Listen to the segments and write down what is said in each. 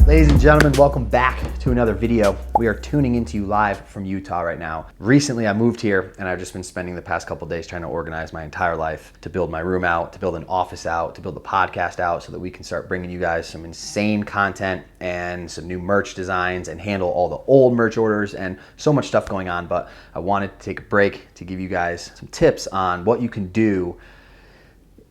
Ladies and gentlemen, welcome back to another video. We are tuning into you live from Utah right now. Recently, I moved here and I've just been spending the past couple days trying to organize my entire life to build my room out, to build an office out, to build the podcast out so that we can start bringing you guys some insane content and some new merch designs and handle all the old merch orders and so much stuff going on. But I wanted to take a break to give you guys some tips on what you can do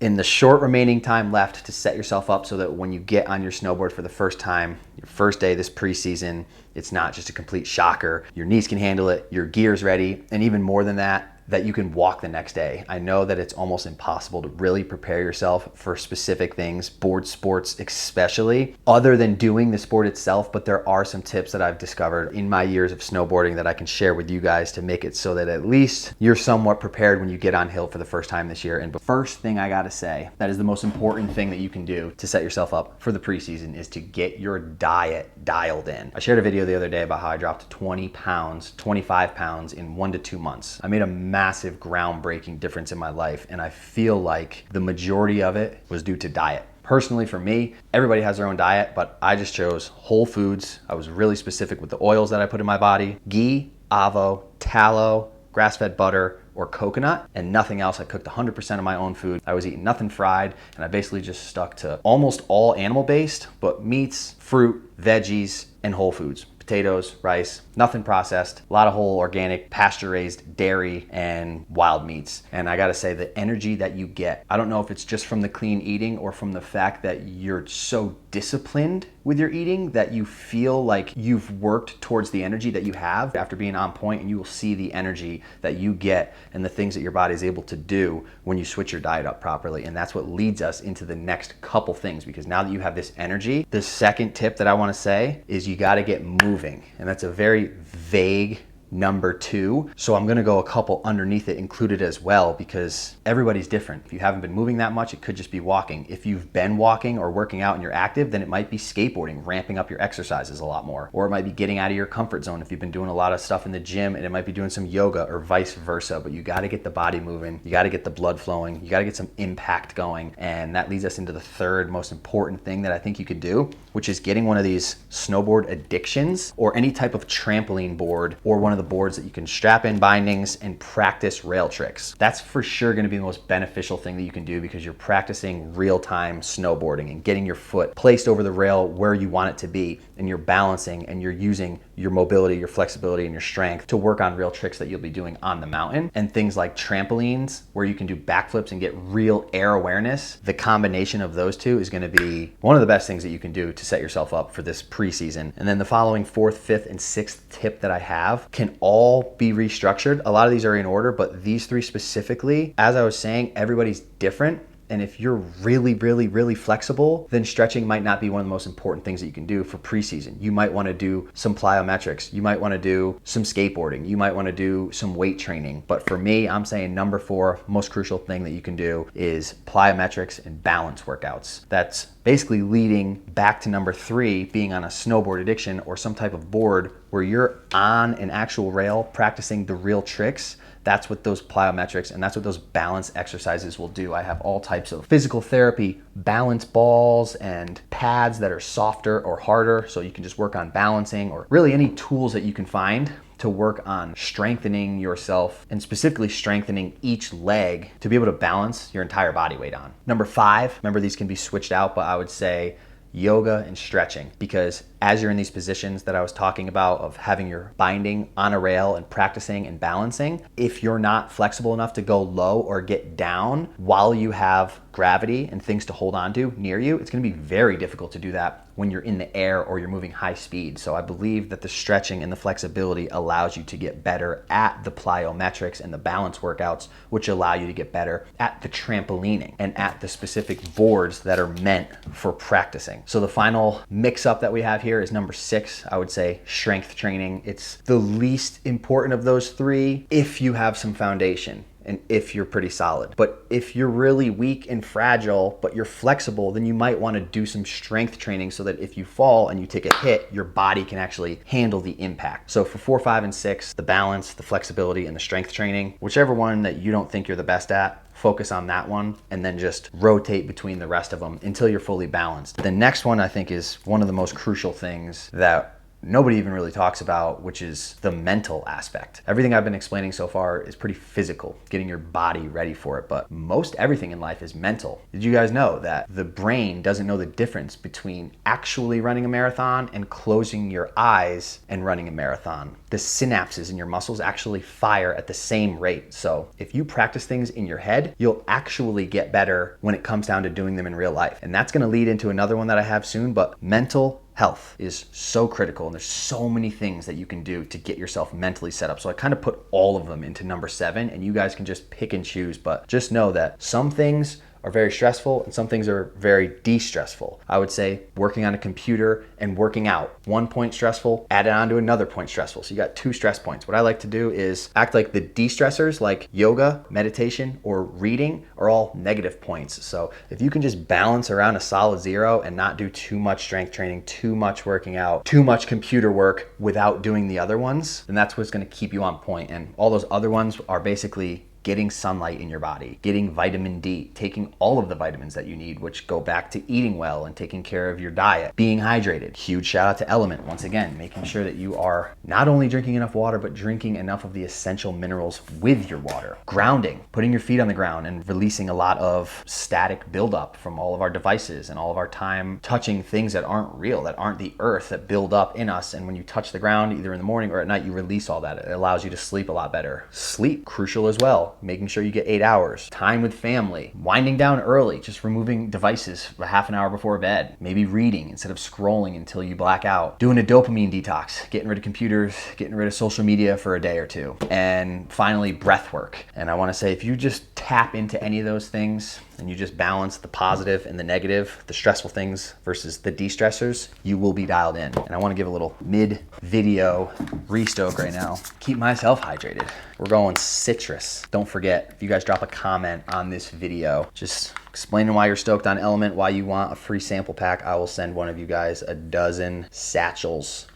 in the short remaining time left to set yourself up so that when you get on your snowboard for the first time, your first day this preseason, it's not just a complete shocker. Your knees can handle it, your gear's ready, and even more than that, that you can walk the next day. I know that it's almost impossible to really prepare yourself for specific things, board sports especially, other than doing the sport itself, but there are some tips that I've discovered in my years of snowboarding that I can share with you guys to make it so that at least you're somewhat prepared when you get on hill for the first time this year. And the first thing I gotta say, that is the most important thing that you can do to set yourself up for the preseason is to get your diet dialed in. I shared a video the other day about how I dropped 20 pounds, 25 pounds in 1 to 2 months. I made a massive groundbreaking difference in my life, and I feel like the majority of it was due to diet. Personally, for me, everybody has their own diet, but I just chose whole foods. I was really specific with the oils that I put in my body: ghee, avo, tallow, grass-fed butter, or coconut, and nothing else. I cooked 100% of my own food. I was eating nothing fried, and I basically just stuck to almost all animal-based, but meats, fruit, veggies, and whole foods. Potatoes, rice, nothing processed, a lot of whole organic, pasture-raised dairy and wild meats. And I gotta say, the energy that you get, I don't know if it's just from the clean eating or from the fact that you're so disciplined with your eating that you feel like you've worked towards the energy that you have after being on point, and you will see the energy that you get and the things that your body is able to do when you switch your diet up properly. And that's what leads us into the next couple things, because now that you have this energy, the second tip that I wanna say is you gotta get moving. And that's a very vague number 2. So I'm gonna go a couple underneath it included as well, because everybody's different. If you haven't been moving that much, it could just be walking. If you've been walking or working out and you're active, then it might be skateboarding, ramping up your exercises a lot more. Or it might be getting out of your comfort zone if you've been doing a lot of stuff in the gym, and it might be doing some yoga or vice versa. But you gotta get the body moving, you gotta get the blood flowing, you gotta get some impact going. And that leads us into the third most important thing that I think you could do, which is getting one of these snowboard addictions or any type of trampoline board, or one of the boards that you can strap in bindings and practice rail tricks. That's for sure gonna be the most beneficial thing that you can do, because you're practicing real-time snowboarding and getting your foot placed over the rail where you want it to be, and you're balancing and you're using your mobility, your flexibility, and your strength to work on real tricks that you'll be doing on the mountain. And things like trampolines, where you can do backflips and get real air awareness. The combination of those two is gonna be one of the best things that you can do to set yourself up for this preseason. And then the following 4th, 5th, and 6th tip that I have can all be restructured. A lot of these are in order, but these 3 specifically, as I was saying, everybody's different. And if you're really flexible, then stretching might not be one of the most important things that you can do for preseason. You might wanna do some plyometrics. You might wanna do some skateboarding. You might wanna do some weight training. But for me, I'm saying number 4, most crucial thing that you can do is plyometrics and balance workouts. That's basically leading back to number 3, being on a snowboard addiction or some type of board where you're on an actual rail practicing the real tricks. That's what those plyometrics and that's what those balance exercises will do. I have all types of physical therapy, balance balls and pads that are softer or harder, so you can just work on balancing, or really any tools that you can find to work on strengthening yourself, and specifically strengthening each leg to be able to balance your entire body weight on. Number 5, remember these can be switched out, but I would say yoga and stretching, because as you're in these positions that I was talking about of having your binding on a rail and practicing and balancing, if you're not flexible enough to go low or get down while you have gravity and things to hold on to near you, it's gonna be very difficult to do that when you're in the air or you're moving high speed. So I believe that the stretching and the flexibility allows you to get better at the plyometrics and the balance workouts, which allow you to get better at the trampolining and at the specific boards that are meant for practicing. So the final mix up that we have here is number 6. I would say strength training. It's the least important of those 3 if you have some foundation and if you're pretty solid. But if you're really weak and fragile, but you're flexible, then you might want to do some strength training so that if you fall and you take a hit, your body can actually handle the impact. So for 4, 5, and 6, the balance, the flexibility, and the strength training, whichever one that you don't think you're the best at, focus on that one and then just rotate between the rest of them until you're fully balanced. The next one I think is one of the most crucial things that nobody even really talks about, which is the mental aspect. Everything I've been explaining so far is pretty physical, getting your body ready for it, but most everything in life is mental. Did you guys know that the brain doesn't know the difference between actually running a marathon and closing your eyes and running a marathon? The synapses in your muscles actually fire at the same rate. So if you practice things in your head, you'll actually get better when it comes down to doing them in real life. And that's gonna lead into another one that I have soon, but mental health is so critical, and there's so many things that you can do to get yourself mentally set up. So I kind of put all of them into number 7, and you guys can just pick and choose, but just know that some things are very stressful and some things are very de-stressful. I would say working on a computer and working out, 1 point stressful, add it on to another point stressful. So you got 2 stress points. What I like to do is act like the de-stressors, like yoga, meditation, or reading, are all negative points. So if you can just balance around a solid 0 and not do too much strength training, too much working out, too much computer work without doing the other ones, then that's what's gonna keep you on point. And all those other ones are basically getting sunlight in your body, getting vitamin D, taking all of the vitamins that you need, which go back to eating well and taking care of your diet, being hydrated. Huge shout out to Element, once again, making sure that you are not only drinking enough water, but drinking enough of the essential minerals with your water. Grounding, putting your feet on the ground and releasing a lot of static buildup from all of our devices and all of our time touching things that aren't real, that aren't the earth, that build up in us. And when you touch the ground, either in the morning or at night, you release all that. It allows you to sleep a lot better. Sleep, crucial as well. Making sure you get 8 hours. Time with family, winding down early, just removing devices a half an hour before bed, maybe reading instead of scrolling until you black out, doing a dopamine detox, getting rid of computers, getting rid of social media for a day or 2. And finally, breath work. And I wanna say, if you just tap into any of those things and you just balance the positive and the negative, the stressful things versus the de-stressors, you will be dialed in. And I wanna give a little mid-video restoke right now. Keep myself hydrated. We're going citrus. Don't forget, if you guys drop a comment on this video, just explaining why you're stoked on Element, why you want a free sample pack, I will send one of you guys a dozen satchels.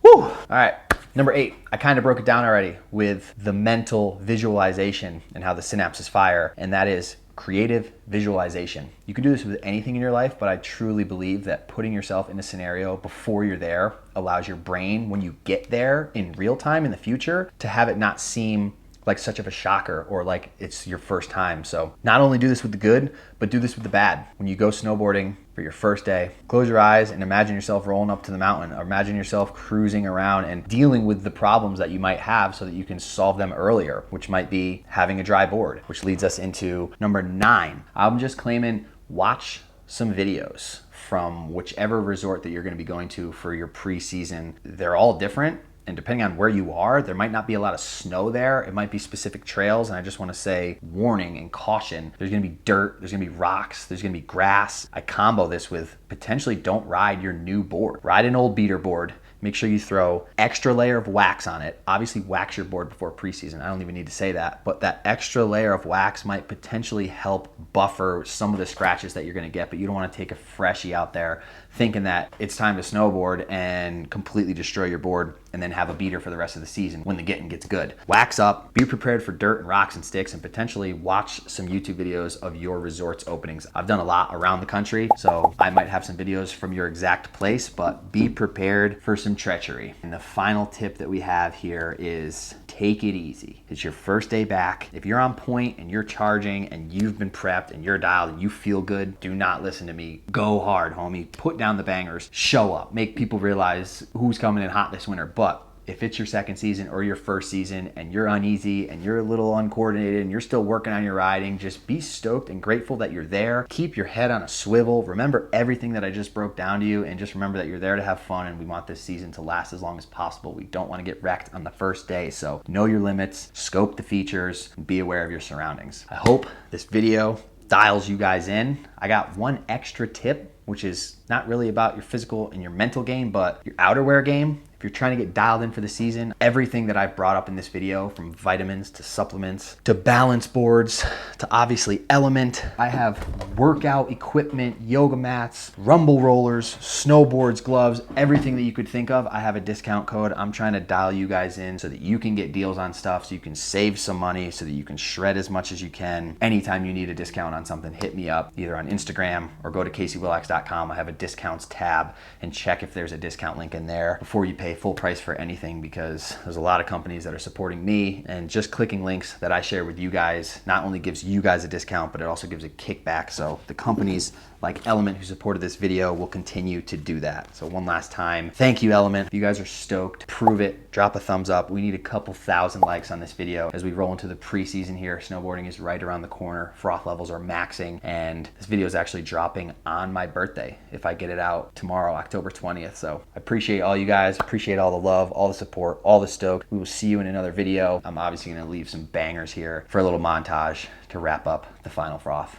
Woo! All right. Number 8, I kind of broke it down already with the mental visualization and how the synapses fire, and that is creative visualization. You can do this with anything in your life, but I truly believe that putting yourself in a scenario before you're there allows your brain, when you get there in real time in the future, to have it not seem like such of a shocker or like it's your first time. So not only do this with the good, but do this with the bad. When you go snowboarding for your first day, close your eyes and imagine yourself rolling up to the mountain, or imagine yourself cruising around and dealing with the problems that you might have so that you can solve them earlier, which might be having a dry board, which leads us into number 9. I'm just claiming, watch some videos from whichever resort that you're gonna be going to for your pre-season. They're all different. And depending on where you are, there might not be a lot of snow there. It might be specific trails. And I just want to say warning and caution. There's going to be dirt, there's going to be rocks, there's going to be grass. I combo this with potentially don't ride your new board. Ride an old beater board. Make sure you throw extra layer of wax on it. Obviously wax your board before preseason. I don't even need to say that, but that extra layer of wax might potentially help buffer some of the scratches that you're gonna get, but you don't wanna take a freshie out there thinking that it's time to snowboard and completely destroy your board and then have a beater for the rest of the season when the getting gets good. Wax up, be prepared for dirt and rocks and sticks, and potentially watch some YouTube videos of your resort's openings. I've done a lot around the country, so I might have some videos from your exact place, but be prepared for some treachery. And the final tip that we have here is take it easy. It's your first day back. If you're on point and you're charging and you've been prepped and you're dialed and you feel good, do not listen to me. Go hard, homie. Put down the bangers. Show up. Make people realize who's coming in hot this winter. But if it's your second season or your first season and you're uneasy and you're a little uncoordinated and you're still working on your riding, just be stoked and grateful that you're there. Keep your head on a swivel. Remember everything that I just broke down to you, and just remember that you're there to have fun, and we want this season to last as long as possible. We don't want to get wrecked on the first day. So know your limits, scope the features, and be aware of your surroundings. I hope this video dials you guys in. I got one extra tip, which is not really about your physical and your mental game, but your outerwear game. If you're trying to get dialed in for the season, everything that I've brought up in this video, from vitamins to supplements to balance boards to obviously Element, I have workout equipment, yoga mats, rumble rollers, snowboards, gloves, everything that you could think of. I have a discount code. I'm trying to dial you guys in so that you can get deals on stuff, so you can save some money, so that you can shred as much as you can. Anytime you need a discount on something, hit me up either on Instagram or go to caseywillax.com. I have a discounts tab and check if there's a discount link in there before you pay full price for anything, because there's a lot of companies that are supporting me, and just clicking links that I share with you guys not only gives you guys a discount, but it also gives a kickback. So the companies like Element who supported this video will continue to do that. So one last time, thank you, Element. If you guys are stoked, prove it, drop a thumbs up. We need a couple thousand likes on this video as we roll into the preseason here. Snowboarding is right around the corner. Froth levels are maxing, and this video is actually dropping on my birthday if I get it out tomorrow, October 20th. So I appreciate all you guys, appreciate all the love, all the support, all the stoke. We will see you in another video. I'm obviously gonna leave some bangers here for a little montage to wrap up the final froth.